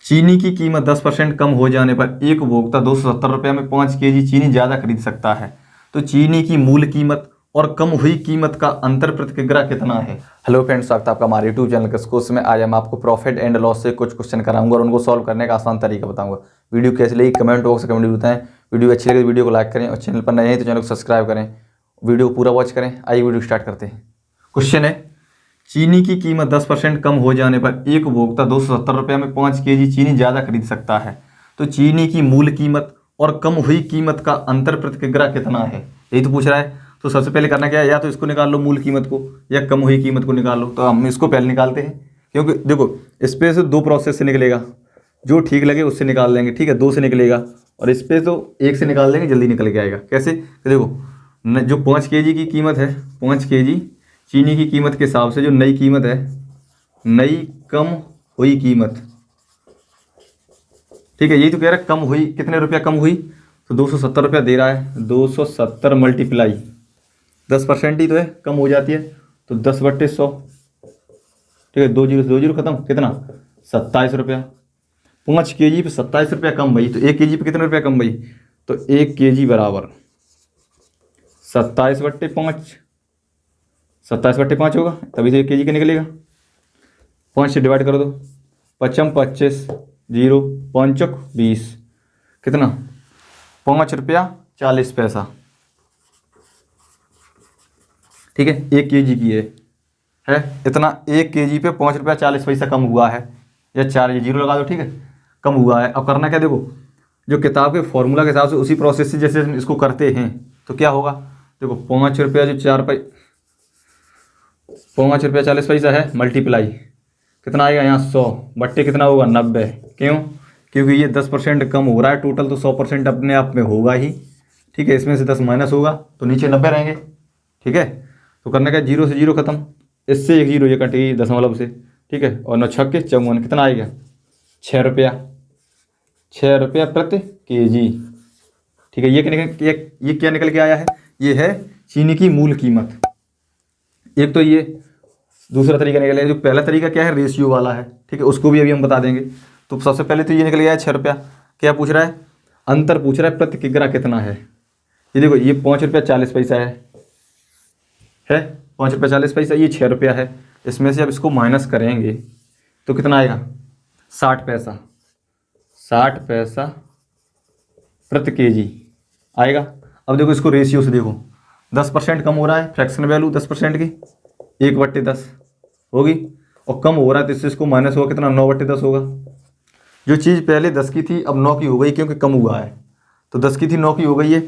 चीनी की कीमत 10% कम हो जाने पर एक उपभोक्ता 270 रुपये में 5 kg चीनी ज़्यादा खरीद सकता है। तो चीनी की मूल कीमत और कम हुई कीमत का अंतर प्रति किग्रा कितना है। हेलो फ्रेंड्स, स्वागत है आपका हमारे यूट्यूब चैनल के कोर्स में। आज मैं आपको प्रॉफिट एंड लॉस से कुछ क्वेश्चन कराऊंगा और उनको सॉल्व करने का आसान तरीका बताऊंगा। वीडियो कैसी लगी कमेंट बॉक्स में कमेंट बताएं। वीडियो अच्छी लगे तो वीडियो को लाइक करें और चैनल पर नए हैं तो चैनल को सब्सक्राइब करें। वीडियो को पूरा वॉच करें। आइए वीडियो स्टार्ट करते हैं। क्वेश्चन है, चीनी की कीमत 10% कम हो जाने पर एक उपभोक्ता 270 रुपये में 5 kg चीनी ज़्यादा खरीद सकता है। तो चीनी की मूल कीमत और कम हुई कीमत का अंतर प्रति किग्रा कितना है, यही तो पूछ रहा है। तो सबसे पहले करना क्या है, या तो इसको निकाल लो मूल कीमत को या कम हुई कीमत को निकाल लो। तो हम इसको पहले निकालते हैं, क्योंकि देखो इस पे से दो प्रोसेस से निकलेगा, जो ठीक लगे उससे निकाल लेंगे। ठीक है, 2 से निकलेगा और इस पे तो 1 से निकाल देंगे, जल्दी निकल के आएगा। कैसे, तो देखो जो 5 kg की कीमत है, 5 kg चीनी की कीमत के हिसाब से जो नई कीमत है, नई कम हुई कीमत, ठीक है, यही तो कह रहा है कम हुई, कितने रुपया कम हुई, तो 270 रुपया दे रहा है। 270 मल्टीप्लाई 10% ही तो है, कम हो जाती है, तो 10/100। ठीक है, 2 जीरो से 2 जीरो खत्म, कितना 27 रुपया। 5 kg पे 27 रुपया कम भाई, तो 1 kg पे कितने रुपया कम भाई, तो 1 kg बराबर 27/5, 27/5 होगा, तभी तो 1 kg का निकलेगा। 5 से डिवाइड कर दो, 5 25, 0 5 20, कितना 5 रुपया 40 पैसा। ठीक है, 1 kg की है इतना, 1 kg पे 5 रुपया 40 पैसा कम हुआ है, या 4, ये 0 लगा दो। ठीक है, कम हुआ है। अब करना क्या, देखो जो किताब के फॉर्मूला के हिसाब से उसी प्रोसेस से जैसे हम इसको करते हैं तो क्या होगा, देखो 5 रुपया जो 5 रुपया 40 पैसा है, मल्टीप्लाई कितना आएगा यहाँ 100 बट्टे कितना होगा 90। क्यों, क्योंकि ये 10% कम हो रहा है, टोटल तो 100% अपने आप में होगा ही। ठीक है, इसमें से 10 माइनस होगा तो नीचे 90 रहेंगे। ठीक है, तो करना क्या, 0 से 0 खत्म, इससे 1 0 ये कटेगी दशमलव से। ठीक है, और 9 छक्के 54, कितना आएगा 6 रुपया, 6 रुपया प्रति kg। ठीक है, ये क्या निकल के आया है, ये है चीनी की मूल कीमत। एक तो ये दूसरा तरीका निकल गया, जो पहला तरीका क्या है, रेशियो वाला है। ठीक है, उसको भी अभी हम बता देंगे। तो सबसे पहले तो ये निकल गया है 6 रुपया। क्या पूछ रहा है, अंतर पूछ रहा है प्रति किग्रा कितना है। ये देखो ये 5 रुपया 40 पैसा है 5 रुपया 40 पैसा, ये 6 रुपया है। इसमें से अब इसको माइनस करेंगे तो कितना आएगा 60 पैसा, 60 पैसा प्रति kg आएगा। अब देखो इसको रेशियो से देखो, 10% कम हो रहा है, फ्रैक्शन वैल्यू 10% की 1/10 होगी, और कम हो रहा है तो इससे इसको माइनस होगा, कितना 9/10 होगा। जो चीज़ पहले 10 की थी अब 9 की हो गई, क्योंकि कम हुआ है। तो 10 की थी 9 की हो गई है,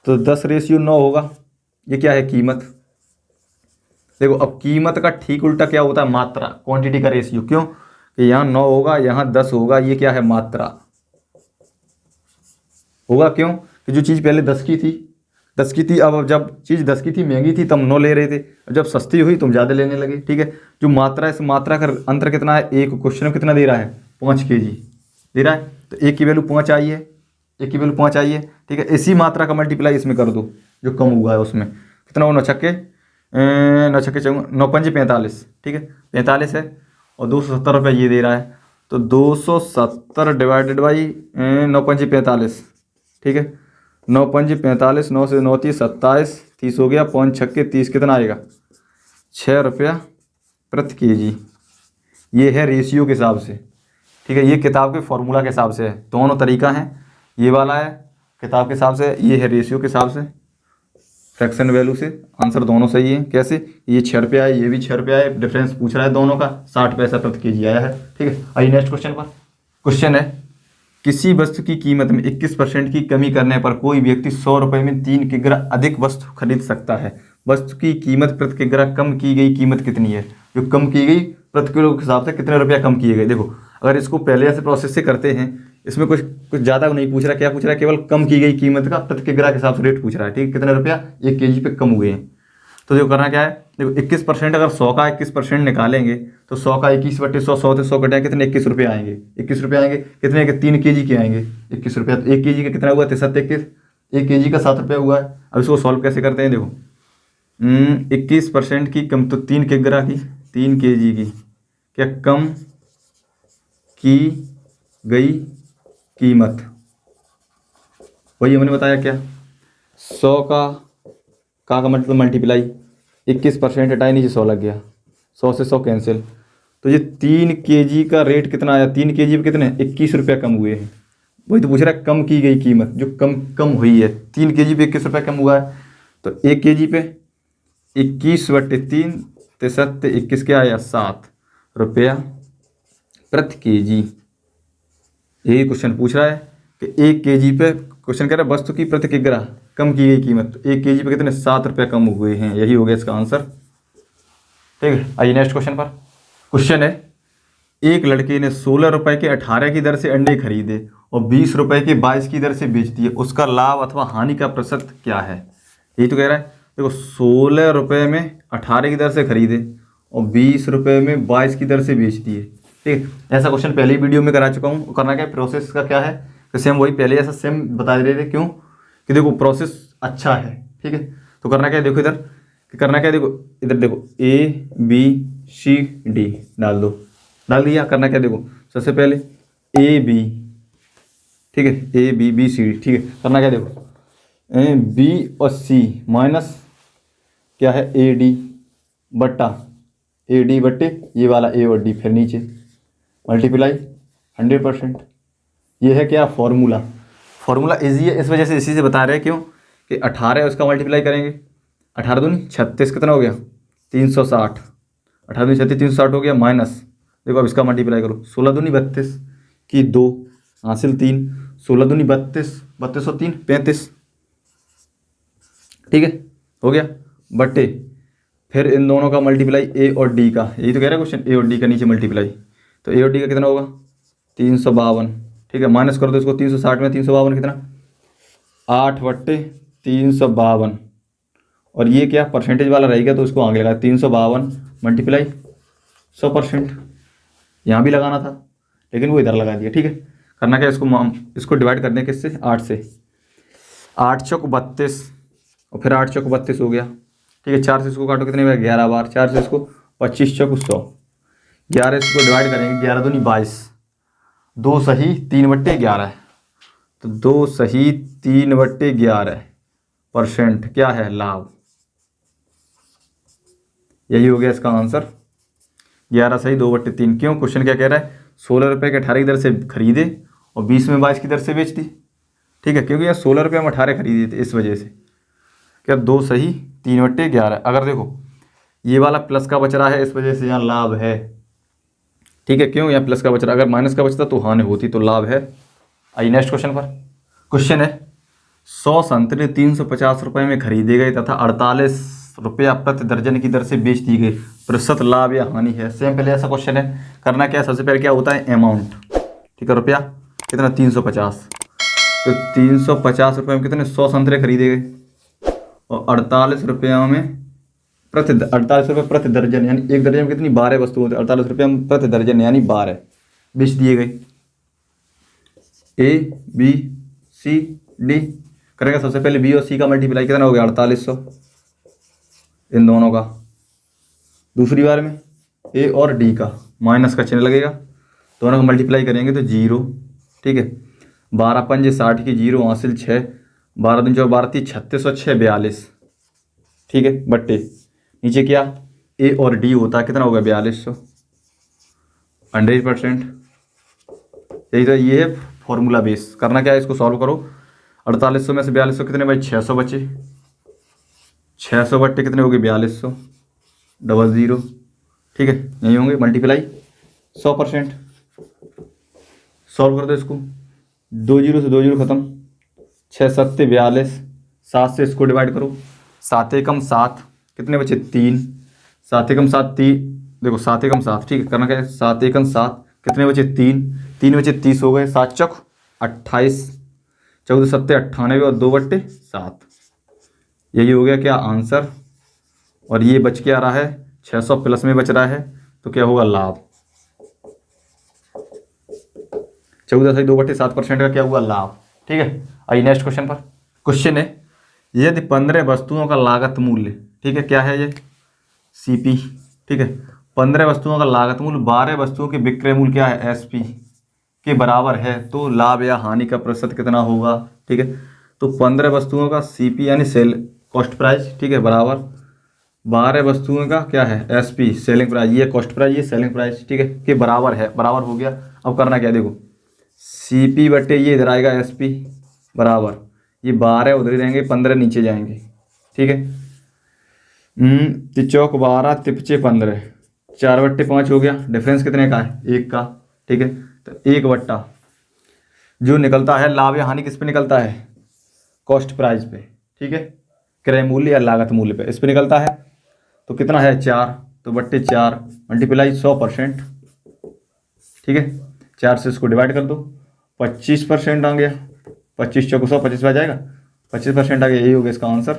तो 10/9 होगा। ये क्या है, कीमत। देखो अब कीमत का ठीक उल्टा क्या होता है, मात्रा, क्वांटिटी का रेशियो। क्यों, कि यहाँ 9 होगा, यहाँ 10 होगा, ये क्या है, मात्रा होगा। क्यों, कि जो चीज़ पहले 10 की थी, अब जब चीज़ 10 की थी महंगी थी तब 9 ले रहे थे, जब सस्ती हुई तुम ज़्यादा लेने लगे। ठीक है, जो मात्रा, इस मात्रा का अंतर कितना है, एक क्वेश्चन में कितना दे रहा है 5 kg दे रहा है, तो 1 की वैल्यू 5 आई है, 1 की वैल्यू 5 आई है। ठीक है, इसी मात्रा का मल्टीप्लाई इसमें कर दो जो कम हुआ है उसमें, कितना हो 9 छक्के 9 पंजे 45। ठीक है, 45 है, और 270 रुपये ये दे रहा है, तो 270 डिवाइडेड बाई 9 पंजे 45। ठीक है, 9 पंजे 45, 9 से 9 30 27, 30 हो गया, 5 छक्के 30, कितना आएगा 6 रुपया प्रति kg। ये है रेशियो के हिसाब से। ठीक है, ये किताब के फॉर्मूला के हिसाब से है, दोनों तरीका है। ये वाला है किताब के हिसाब से, ये है रेशियो के हिसाब से, फ्रैक्शन वैल्यू से। आंसर दोनों सही है। कैसे, ये 6 रुपया है, ये भी 6 रुपया है, डिफरेंस पूछ रहा है दोनों का, 60 पैसा प्रति kg आया है। ठीक है, आइए नेक्स्ट क्वेश्चन पर। क्वेश्चन है, किसी वस्तु की कीमत में 21% की कमी करने पर कोई व्यक्ति 100 रुपये में 3 किग्रा अधिक वस्तु खरीद सकता है। वस्तु की कीमत प्रति किग्रा कम की गई कीमत कितनी है। जो कम की गई प्रति किलो के हिसाब से कितने रुपया कम किए गए। देखो अगर इसको पहले ऐसे प्रोसेस से करते हैं, इसमें कुछ ज़्यादा नहीं पूछ रहा, क्या पूछ रहा है, केवल कम की गई कीमत का प्रति किग्रा के हिसाब से रेट पूछ रहा है। ठीक है, कितने रुपया 1 kg पे कम हुए हैं। तो जो करना क्या है, देखो 21%, अगर 100 का 21% निकालेंगे तो 100 का 21/100, 100 से 100 कटेंगे, कितने 21 रुपये आएंगे। 21 रुपये आएंगे, कितने के 3 kg के आएंगे 21 रुपया। तो 1 kg का कितना हुआ, 7 1 kg का 7 रुपया हुआ है। अब इसको सॉल्व कैसे करते हैं, देखो 21% की कम, तो 3 kg की 3 kg की क्या कम की गई कीमत, वही हमने बताया क्या, 100 का मतलब मल्टीप्लाई 21% हटाए, नीचे 100 लग गया, 100 से 100 कैंसिल। तो ये 3 केजी का रेट कितना आया, 3 केजी पे कितने 21 रुपये कम हुए हैं। वही तो पूछ रहा है कम की गई कीमत, जो कम हुई है 3 केजी पे 21 रुपये कम हुआ है। तो 1 केजी पे 21/3 तिसत्ते 21 क्या आया 7 रुपया प्रति केजी। यही क्वेश्चन पूछ रहा है कि 1 केजी पे, क्वेश्चन कह रहा है वस्तु की प्रति किग्रा कम की गई कीमत, तो 1 केजी पे कितने 7 रुपये कम हुए हैं, यही हो गया इसका आंसर। ठीक है, आइए नेक्स्ट क्वेश्चन पर। क्वेश्चन है, एक लड़के ने 16 रुपये के 18 की दर से अंडे खरीदे और 20 रुपये के 22 की दर से बेच दिए, उसका लाभ अथवा हानि का प्रतिशत क्या है। यही तो कह रहा है, देखो 16 रुपये में 18 की दर से खरीदे और 20 रुपये में 22 की दर से बेच दिए। ठीक है, ऐसा क्वेश्चन पहले ही वीडियो में करा चुका हूँ। करना क्या है, प्रोसेस का क्या है कि सेम वही पहले ऐसा सेम बता दे रहे थे, क्यों कि देखो प्रोसेस अच्छा है। ठीक है, तो करना क्या है, देखो इधर करना क्या है, देखो इधर देखो ABCD डाल दिया। करना क्या, देखो सबसे पहले AB, ठीक है, ABBCD, ठीक है। करना क्या, देखो B और C माइनस क्या है AD बट्टे ये वाला A और D, फिर नीचे मल्टीप्लाई 100%। ये है क्या, फॉर्मूला इजी है, इस वजह से इसी से बता रहे हैं, क्यों कि 18 है उसका मल्टीप्लाई करेंगे, 18 दूनी 36 कितना हो गया 360, 18 दूनी 36 360 हो गया, माइनस देखो अब इसका मल्टीप्लाई करो, 16 दूनी 32 की 2 हासिल 3, 16 दूनी 32, 32 और 3 35। ठीक है, हो गया बट्टे फिर इन दोनों का मल्टीप्लाई A और D का, यही तो कह रहा है क्वेश्चन, A और D का नीचे मल्टीप्लाई, तो A और D का कितना होगा 352। ठीक है, माइनस कर दो इसको, 360 में 352 कितना 8/352, और ये क्या परसेंटेज वाला रहेगा तो उसको आगे लगा 352 मल्टीप्लाई 100%, यहाँ भी लगाना था लेकिन वो इधर लगा दिया। ठीक है, करना क्या, इसको डिवाइड करने किससे 8 से, 8 चौक 32 और फिर 8 चौक 32 हो गया। ठीक है, 4 से इसको काटो कितने में 11 बार, 4 से इसको 25 चौक 100, 11 इसको डिवाइड करेंगे 11 दूनी 22, 2 सही 3/11, तो 2 सही 3/11% क्या है लाभ, यही हो गया इसका आंसर। 11 सही 2/3। क्यों, क्वेश्चन क्या कह रहा है 16 रुपये के 18 की दर से खरीदे और 20 में 22 की दर से बेच दी। ठीक है, क्योंकि यार 16 रुपये में 18 खरीदे थे, इस वजह से क्या 2 सही 3/11। अगर देखो ये वाला प्लस का बच रहा है, इस वजह से यहाँ लाभ है। ठीक है, क्यों यहाँ प्लस का बच रहा है, अगर माइनस का बचता तो हानि होती, तो लाभ है। आइए नेक्स्ट क्वेश्चन पर। क्वेश्चन है, 100 संतरे 350 रुपये में खरीदे गए तथा 48 रुपया प्रति दर्जन की दर से बेच दी गई, प्रतिशत लाभ या हानि है। सेम पहले ऐसा क्वेश्चन है। करना क्या है, सबसे पहले क्या होता है अमाउंट, ठीक है, रुपया कितना 350, तो 350 रुपये में कितने 100 संतरे खरीदे गए और 48 रुपये में 48 रुपये प्रति दर्जन, यानी एक दर्जन में कितनी 12 वस्तु होती है, 48 रुपये में प्रति दर्जन यानी 12 बेच दिए गए। ABCD करेगा, सबसे पहले B और C का मल्टीप्लाई कितना हो गया 4800 इन दोनों का, दूसरी बार में A और D का माइनस का चिन्ह लगेगा, दोनों का मल्टीप्लाई करेंगे तो 0। ठीक है, 12 पंजे 60 की 0 हासिल 6, 12 दूनी 4 12 36 और 6 42। ठीक है, बट्टे नीचे क्या A और D होता है, कितना होगा 4200, 100%। यही तो ये है फॉर्मूला बेस। करना क्या है, इसको सॉल्व करो, 4800 में से 4200 कितने भाई 600 बचे, 600 बट्टे कितने हो गए 4200, 00। ठीक है, यही होंगे मल्टीप्लाई 100%। सॉल्व कर दो इसको, 2 0 से 2 0 खत्म, 6 7 42, 7 से इसको डिवाइड करो, 7 एकम 7 कितने बचे 3, 7 एकम 7 3, देखो 7 एकम 7। ठीक है, करना क्या है 7 एकम 7 कितने बचे 3, 3 बचे 30 हो गए, 7 चौक 28, 14 7 98 और 2/7, यही हो गया क्या आंसर। और ये बच के आ रहा है 600 प्लस में बच रहा है, तो क्या होगा लाभ, 14 से 2/7% का क्या हुआ लाभ। ठीक है, आइए नेक्स्ट क्वेश्चन पर। क्वेश्चन है, यदि 15 वस्तुओं का लागत मूल्य, ठीक है क्या है ये CP, ठीक है 15 वस्तुओं का लागत मूल्य 12 वस्तुओं के विक्रय मूल्य क्या है SP, के बराबर है तो लाभ या हानि का प्रतिशत कितना होगा। ठीक है, तो 15 वस्तुओं का सीपी यानी सेल कॉस्ट प्राइस, ठीक है, बराबर 12 वस्तुओं का क्या है एसपी सेलिंग प्राइस, ये कॉस्ट प्राइस ये सेलिंग प्राइस, ठीक है, के बराबर है, बराबर हो गया। अब करना क्या, देखो सीपी बटे ये इधर आएगा एसपी बराबर ये 12 उधर ही रहेंगे, 15 नीचे जाएंगे। ठीक है, तिचौक 12 तिपचे 15, 4/5 हो गया। डिफरेंस कितने का है, 1 का। ठीक है, तो 1 बट्टा जो निकलता है लाभ या हानि किस पे निकलता है, कॉस्ट प्राइस पे। ठीक है, क्रय मूल्य या लागत मूल्य पे इस पे निकलता है। तो कितना है 4, तो बट्टे 4 मल्टीप्लाई 100%। ठीक है, 4 से इसको डिवाइड कर दो, 25% आ गया। 25 चौको 100, 25 आ जाएगा, 25% आ गया, यही हो गया इसका आंसर।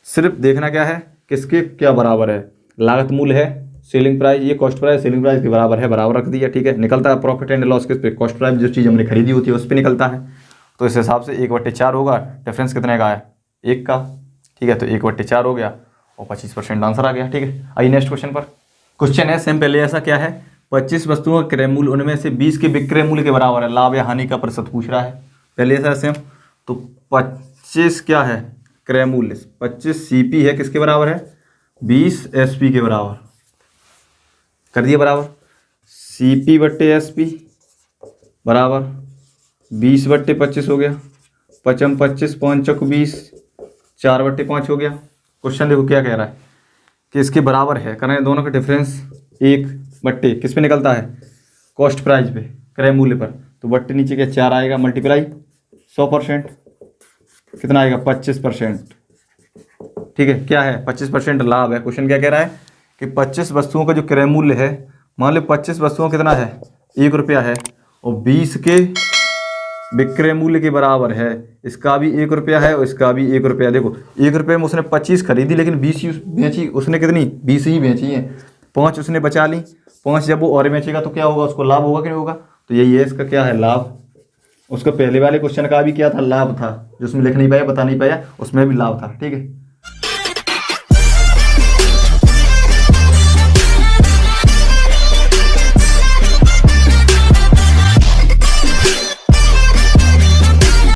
सिर्फ देखना क्या है किसके क्या बराबर है, लागत मूल्य है सेलिंग प्राइस, ये कॉस्ट प्राइस सेलिंग प्राइस के बराबर है, बराबर रख दिया। ठीक है, निकलता है प्रॉफिट एंड लॉस किस पे, कॉस्ट प्राइस जो चीज़ हमने खरीदी होती है उस पर निकलता है। तो इस हिसाब से 1/4 होगा। डिफरेंस कितने का है, 1 का। ठीक है, तो 1/4 हो गया और 25% आंसर आ गया। ठीक है, आइए नेक्स्ट क्वेश्चन पर। क्वेश्चन है सेम पहले ऐसा क्या है, 25 वस्तुओं का क्रय मूल्य उनमें से 20 के विक्रय मूल्य के बराबर है, लाभ या हानि का प्रतिशत पूछ रहा है। पहले ऐसा सेम, तो 25 क्या है क्रय मूल्य, 25 सीपी है किसके बराबर है, 20 एसपी के बराबर कर दिया बराबर। सीपी बट्टे एसपी बराबर 20/25 हो गया, 25 5 चौक 20, 4/5 हो गया। क्वेश्चन देखो क्या कह रहा है कि इसके बराबर है, करें दोनों का डिफरेंस 1 बट्टे किस पे निकलता है, कॉस्ट प्राइस पे क्रय मूल्य पर। तो बट्टे नीचे क्या 4 आएगा मल्टीप्लाई 100%, कितना आएगा 25%। ठीक है, क्या है 25% लाभ है। क्वेश्चन क्या कह रहा है कि 25 वस्तुओं का जो क्रय मूल्य है, मान लो 25 वस्तुओं कितना है 1 रुपया है और 20 के विक्रय मूल्य के बराबर है, इसका भी 1 रुपया है और इसका भी 1 रुपया। देखो 1 रुपये में उसने 25 खरीदी लेकिन 20 ही बेची, उसने कितनी 20 ही बेची है, 5 उसने बचा ली, 5 जब वो और बेचेगा तो क्या होगा, उसको लाभ होगा कि नहीं होगा। तो यही है इसका क्या है लाभ। उसका पहले वाले क्वेश्चन का भी क्या था, लाभ था, जो उसमें लिख नहीं पाया बता नहीं पाया, उसमें भी लाभ था। ठीक है।